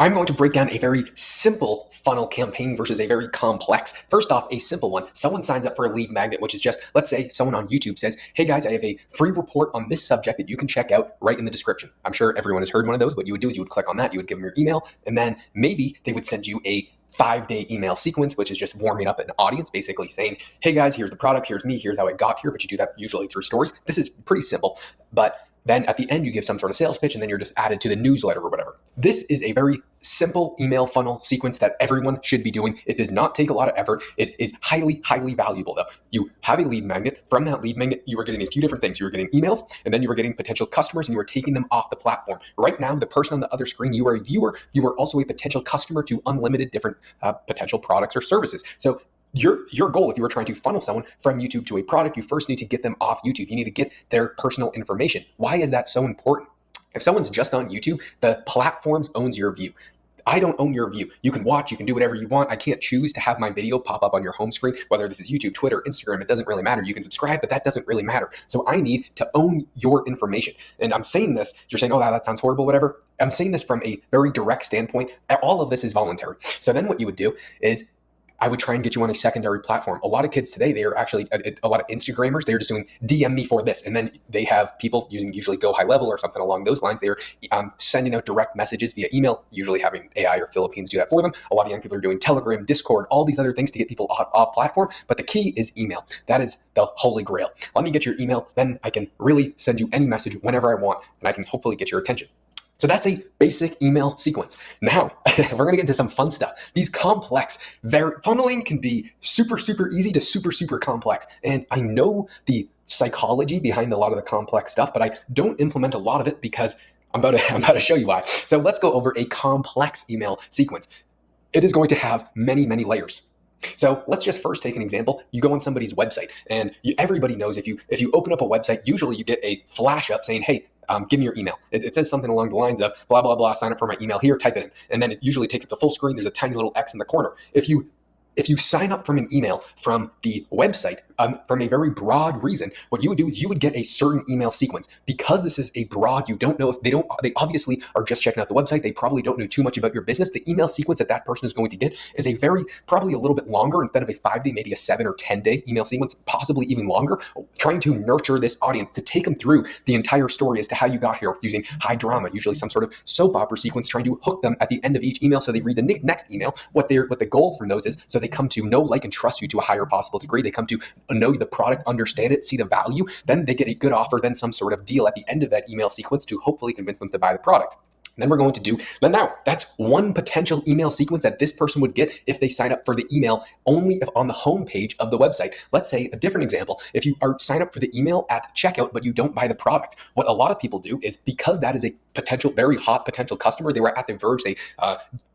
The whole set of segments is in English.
I'm going to break down a very simple funnel campaign versus a very complex. First off, a simple one. Someone signs up for a lead magnet, which is just, let's say someone on YouTube says, hey guys, I have a free report on this subject that you can check out right in the description. I'm sure everyone has heard one of those. What you would do is you would click on that, you would give them your email, and then maybe they would send you a 5-day email sequence, which is just warming up an audience, basically saying, hey guys, here's the product, here's me, here's how I got here. But you do that usually through stories. This is pretty simple, but then at the end, you give some sort of sales pitch, and then you're just added to the newsletter or whatever. This is a very simple email funnel sequence that everyone should be doing. It does not take a lot of effort. It is highly, highly valuable though. You have a lead magnet. From that lead magnet, you are getting a few different things. You are getting emails, and then you are getting potential customers, and you are taking them off the platform. Right now, the person on the other screen, you are a viewer. You are also a potential customer to unlimited different potential products or services. So your goal, if you were trying to funnel someone from YouTube to a product, you first need to get them off YouTube. You need to get their personal information. Why is that so important? If someone's just on YouTube, the platforms owns your view. I don't own your view. You can watch, you can do whatever you want. I can't choose to have my video pop up on your home screen, whether this is YouTube, Twitter, Instagram, it doesn't really matter. You can subscribe, but that doesn't really matter. So I need to own your information. And I'm saying this, you're saying, oh, that sounds horrible, whatever. I'm saying this from a very direct standpoint. All of this is voluntary. So then what you would do is I would try and get you on a secondary platform. A lot of kids today, they are actually, a lot of Instagrammers, they're just doing DM me for this. And then they have people using usually Go High Level or something along those lines. They're sending out direct messages via email, usually having AI or Philippines do that for them. A lot of young people are doing Telegram, Discord, all these other things to get people off platform. But the key is email. That is the holy grail. Let me get your email, then I can really send you any message whenever I want, and I can hopefully get your attention. So that's a basic email sequence. Now, we're going to get into some fun stuff. These complex, funneling can be super, super easy to super, super complex. And I know the psychology behind a lot of the complex stuff, but I don't implement a lot of it because I'm about to show you why. So let's go over a complex email sequence. It is going to have many, many layers. So let's just first take an example. You go on somebody's website, and everybody knows if you open up a website, usually you get a flash up saying, hey, give me your email. It says something along the lines of blah, blah, blah, sign up for my email here, type it in. And then it usually takes up the full screen. There's a tiny little X in the corner. If you sign up from an email from the website, from a very broad reason, what you would do is you would get a certain email sequence. Because this is a broad, you don't know if they obviously are just checking out the website. They probably don't know too much about your business. The email sequence that person is going to get is probably a little bit longer. Instead of a 5-day, maybe a 7 or 10-day email sequence, possibly even longer, trying to nurture this audience to take them through the entire story as to how you got here, using high drama, usually some sort of soap opera sequence, trying to hook them at the end of each email so they read the next email. What the goal from those is, so they come to know, like, and trust you to a higher possible degree. They come to know the product, understand it, see the value. Then they get a good offer, then some sort of deal at the end of that email sequence to hopefully convince them to buy the product. Then we're going to do, now that's one potential email sequence that this person would get if they sign up for the email only on the home page of the website. Let's say a different example. If you sign up for the email at checkout, but you don't buy the product, what a lot of people do is, because that is a very hot potential customer, they were at the verge, they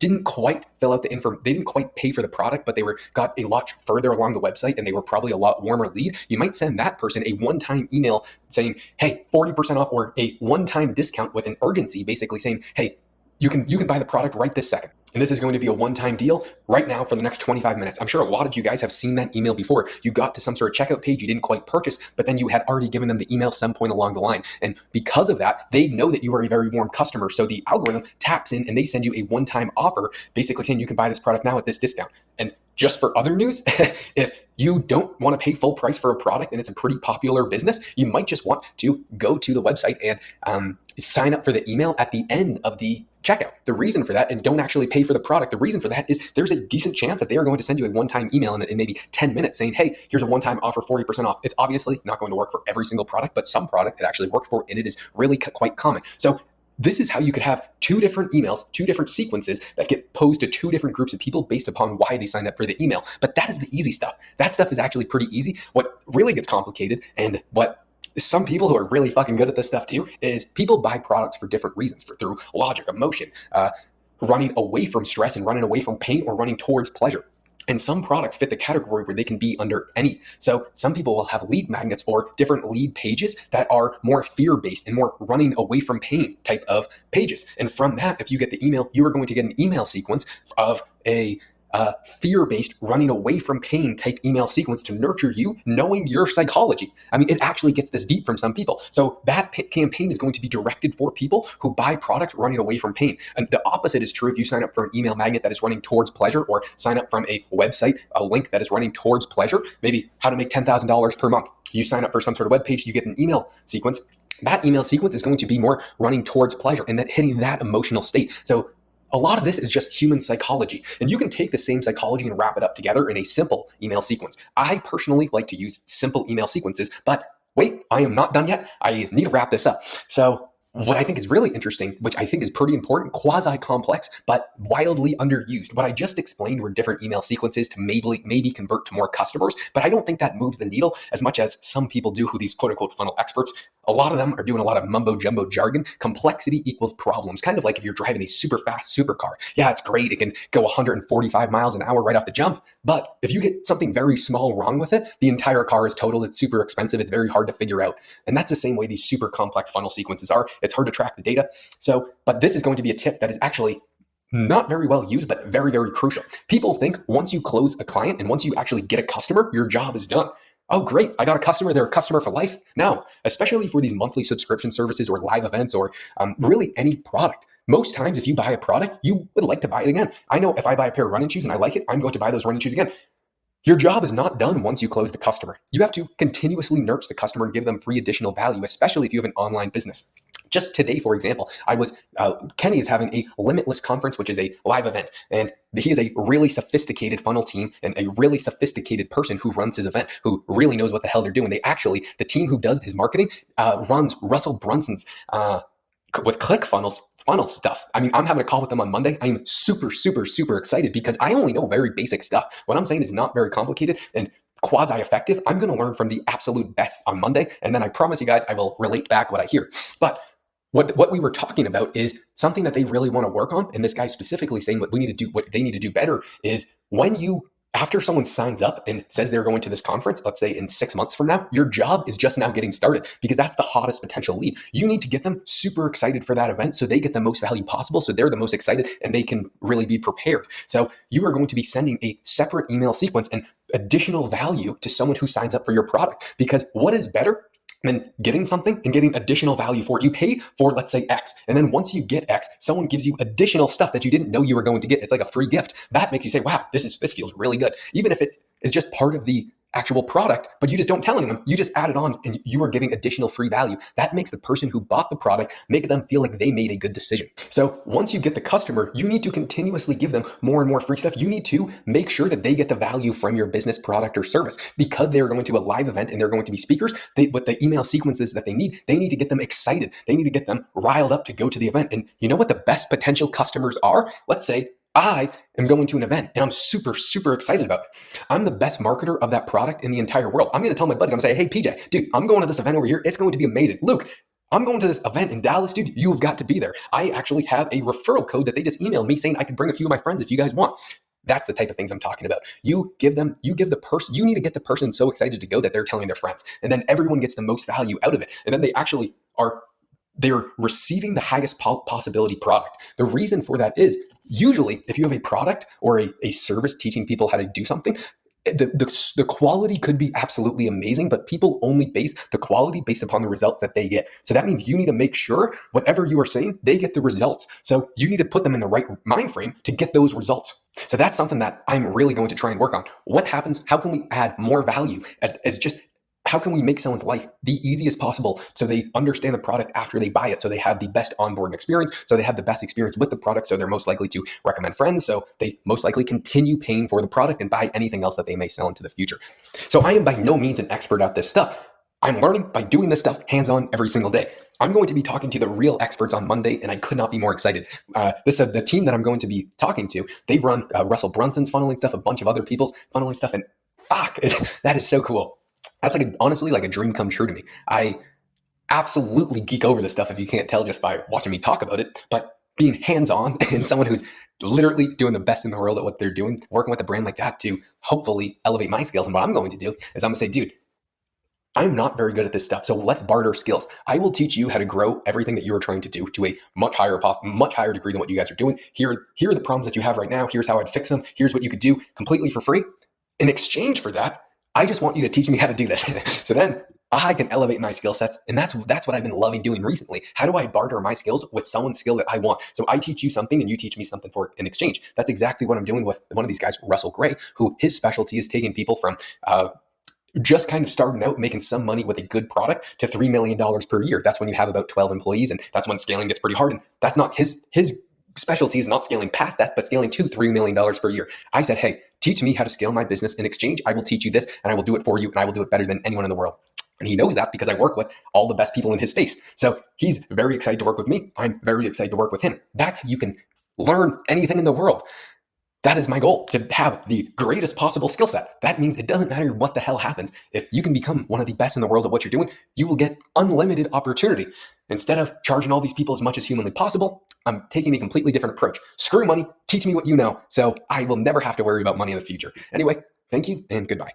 didn't quite fill out the info, they didn't quite pay for the product, but they got a lot further along the website and they were probably a lot warmer lead. You might send that person a one-time email saying, hey, 40% off, or a one-time discount with an urgency, basically saying, hey, you can buy the product right this second. And this is going to be a one-time deal right now for the next 25 minutes. I'm sure a lot of you guys have seen that email before. You got to some sort of checkout page, you didn't quite purchase, but then you had already given them the email some point along the line. And because of that, they know that you are a very warm customer. So the algorithm taps in and they send you a one-time offer, basically saying you can buy this product now at this discount. And just for other news, if you don't want to pay full price for a product and it's a pretty popular business, you might just want to go to the website and sign up for the email at the end of the checkout. The reason for that, and don't actually pay for the product, the reason for that is there's a decent chance that they are going to send you a one-time email in maybe 10 minutes saying, hey, here's a one-time offer, 40% off. It's obviously not going to work for every single product, but some product it actually works for, and it is really quite common. So this is how you could have two different emails, two different sequences that get posed to two different groups of people based upon why they signed up for the email. But that is the easy stuff. That stuff is actually pretty easy. What really gets complicated, and what some people who are really fucking good at this stuff too, is people buy products for different reasons, through logic, emotion, running away from stress and running away from pain, or running towards pleasure. And some products fit the category where they can be under any. So some people will have lead magnets or different lead pages that are more fear-based and more running away from pain type of pages. And from that, if you get the email, you are going to get an email sequence of a fear-based, running away from pain type email sequence to nurture you, knowing your psychology. I mean, it actually gets this deep from some people. So that campaign is going to be directed for people who buy products running away from pain. And the opposite is true if you sign up for an email magnet that is running towards pleasure, or sign up from a website, a link that is running towards pleasure, maybe how to make $10,000 per month. You sign up for some sort of web page, you get an email sequence. That email sequence is going to be more running towards pleasure and then hitting that emotional state. So a lot of this is just human psychology, and you can take the same psychology and wrap it up together in a simple email sequence. I personally like to use simple email sequences, but wait, I am not done yet. I need to wrap this up. So what I think is really interesting, which I think is pretty important, quasi-complex, but wildly underused. What I just explained were different email sequences to maybe convert to more customers, but I don't think that moves the needle as much as some people do, who these quote-unquote funnel experts. A lot of them are doing a lot of mumbo-jumbo jargon. Complexity equals problems. Kind of like if you're driving a super fast supercar. Yeah, it's great. It can go 145 miles an hour right off the jump. But if you get something very small wrong with it, the entire car is totaled. It's super expensive. It's very hard to figure out. And that's the same way these super complex funnel sequences are. It's hard to track the data. But this is going to be a tip that is actually not very well used, but very, very crucial. People think once you close a client and once you actually get a customer, your job is done. Oh, great, I got a customer, they're a customer for life. No, especially for these monthly subscription services or live events or really any product. Most times, if you buy a product, you would like to buy it again. I know if I buy a pair of running shoes and I like it, I'm going to buy those running shoes again. Your job is not done once you close the customer. You have to continuously nurture the customer and give them free additional value, especially if you have an online business. Just today, for example, Kenny is having a Limitless conference, which is a live event, and he is a really sophisticated funnel team and a really sophisticated person who runs his event, who really knows what the hell they're doing. The team who does his marketing runs Russell Brunson's with ClickFunnels funnel stuff. I mean, I'm having a call with them on Monday. I'm super, super, super excited because I only know very basic stuff. What I'm saying is not very complicated and quasi-effective. I'm going to learn from the absolute best on Monday, and then I promise you guys I will relate back what I hear. But what we were talking about is something that they really want to work on. And this guy specifically saying what they need to do better is after someone signs up and says they're going to this conference, let's say in 6 months from now, your job is just now getting started because that's the hottest potential lead. You need to get them super excited for that event so they get the most value possible, so they're the most excited and they can really be prepared. So you are going to be sending a separate email sequence and additional value to someone who signs up for your product, because what is better than getting something and getting additional value for it? You pay for, let's say, X, and then once you get X, someone gives you additional stuff that you didn't know you were going to get. It's like a free gift. That makes you say, wow, this feels really good. Even if it is just part of the actual product, but you just don't tell anyone. You just add it on and you are giving additional free value. That makes the person who bought the product, make them feel like they made a good decision. So once you get the customer, you need to continuously give them more and more free stuff. You need to make sure that they get the value from your business, product, or service, because they are going to a live event and they're going to be speakers. With the email sequences that they need to get them excited. They need to get them riled up to go to the event. And you know what the best potential customers are? Let's say I am going to an event and I'm super, super excited about it. I'm the best marketer of that product in the entire world. I'm going to tell my buddies, I'm going to say, hey, PJ, dude, I'm going to this event over here. It's going to be amazing. Luke, I'm going to this event in Dallas, dude. You've got to be there. I actually have a referral code that they just emailed me saying I could bring a few of my friends if you guys want. That's the type of things I'm talking about. You need to get the person so excited to go that they're telling their friends. And then everyone gets the most value out of it. And then they're receiving the highest possibility product. The reason for that is usually if you have a product or a service teaching people how to do something, the quality could be absolutely amazing, but people only base the quality based upon the results that they get. So that means you need to make sure whatever you are saying, they get the results. So you need to put them in the right mind frame to get those results. So that's something that I'm really going to try and work on. What happens? How can we add more value how can we make someone's life the easiest possible so they understand the product after they buy it, so they have the best onboarding experience, so they have the best experience with the product, so they're most likely to recommend friends, so they most likely continue paying for the product and buy anything else that they may sell into the future. So I am by no means an expert at this stuff. I'm learning by doing this stuff hands-on every single day. I'm going to be talking to the real experts on Monday, and I could not be more excited. The team that I'm going to be talking to, they run Russell Brunson's funneling stuff, a bunch of other people's funneling stuff, and fuck, that is so cool. That's honestly like a dream come true to me. I absolutely geek over this stuff if you can't tell just by watching me talk about it, but being hands-on and someone who's literally doing the best in the world at what they're doing, working with a brand like that to hopefully elevate my skills. And what I'm going to do is I'm going to say, dude, I'm not very good at this stuff, so let's barter skills. I will teach you how to grow everything that you are trying to do to a much higher degree than what you guys are doing. Here are the problems that you have right now. Here's how I'd fix them. Here's what you could do completely for free. In exchange for that, I just want you to teach me how to do this. So then I can elevate my skill sets, and that's what I've been loving doing recently. How do I barter my skills with someone's skill that I want? So I teach you something, and you teach me something for in exchange. That's exactly what I'm doing with one of these guys, Russell Gray, who his specialty is taking people from just kind of starting out making some money with a good product to $3 million per year. That's when you have about 12 employees, and that's when scaling gets pretty hard. And that's not his specialty is not scaling past that, but scaling to $3 million per year. I said, hey, teach me how to scale my business. In exchange, I will teach you this, and I will do it for you, and I will do it better than anyone in the world. And he knows that because I work with all the best people in his space. So he's very excited to work with me. I'm very excited to work with him. That you can learn anything in the world. That is my goal, to have the greatest possible skill set. That means it doesn't matter what the hell happens. If you can become one of the best in the world at what you're doing, you will get unlimited opportunity. Instead of charging all these people as much as humanly possible, I'm taking a completely different approach. Screw money, teach me what you know, so I will never have to worry about money in the future. Anyway, thank you and goodbye.